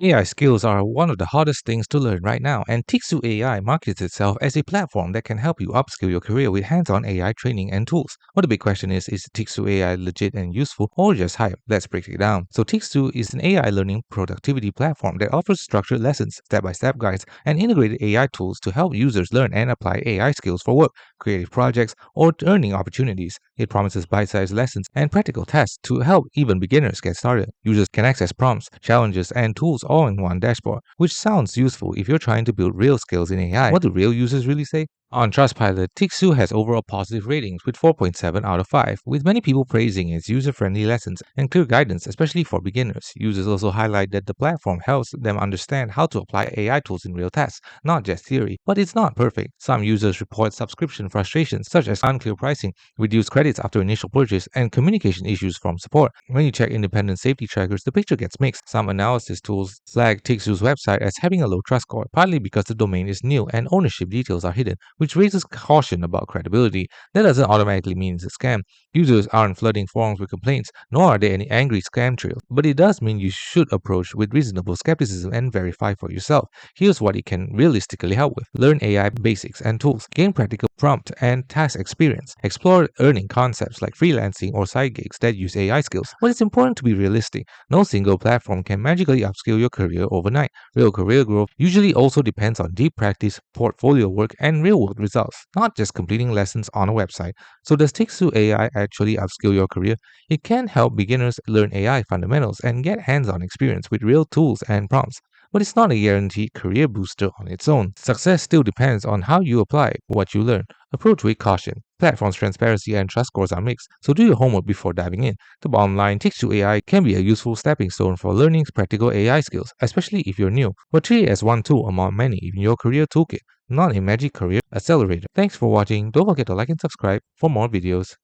AI skills are one of the hardest things to learn right now, and Tixu AI markets itself as a platform that can help you upskill your career with hands-on AI training and tools. But the big question is Tixu AI legit and useful or just hype? Let's break it down. So Tixu is an AI learning productivity platform that offers structured lessons, step-by-step guides, and integrated AI tools to help users learn and apply AI skills for work, creative projects, or earning opportunities. It promises bite-sized lessons and practical tests to help even beginners get started. Users can access prompts, challenges, and tools all in one dashboard, which sounds useful if you're trying to build real skills in AI. What do real users really say? On Trustpilot, Tixu has overall positive ratings with 4.7 out of 5, with many people praising its user-friendly lessons and clear guidance, especially for beginners. Users also highlight that the platform helps them understand how to apply AI tools in real tasks, not just theory. But it's not perfect. Some users report subscription frustrations, such as unclear pricing, reduced credits after initial purchase, and communication issues from support. When you check independent safety trackers, the picture gets mixed. Some analysis tools flag Tixu's website as having a low trust score, partly because the domain is new and ownership details are hidden, which raises caution about credibility. That doesn't automatically mean it's a scam. Users aren't flooding forums with complaints, nor are there any angry scam trails. But it does mean you should approach with reasonable skepticism and verify for yourself. Here's what it can realistically help with. Learn AI basics and tools. Gain practical prompt and task experience. Explore earning concepts like freelancing or side gigs that use AI skills. But it's important to be realistic. No single platform can magically upskill your career overnight. Real career growth usually also depends on deep practice, portfolio work, and real-world results, not just completing lessons on a website. So does Tixu AI actually upskill your career? It can help beginners learn AI fundamentals and get hands-on experience with real tools and prompts. But it's not a guaranteed career booster on its own. Success still depends on how you apply what you learn. Approach with caution. Platforms' transparency and trust scores are mixed, so do your homework before diving in. The bottom line, Tixu AI can be a useful stepping stone for learning practical AI skills, especially if you're new, but treat it as one tool among many in your career toolkit, not a magic career accelerator. Thanks for watching. Don't forget to like and subscribe for more videos.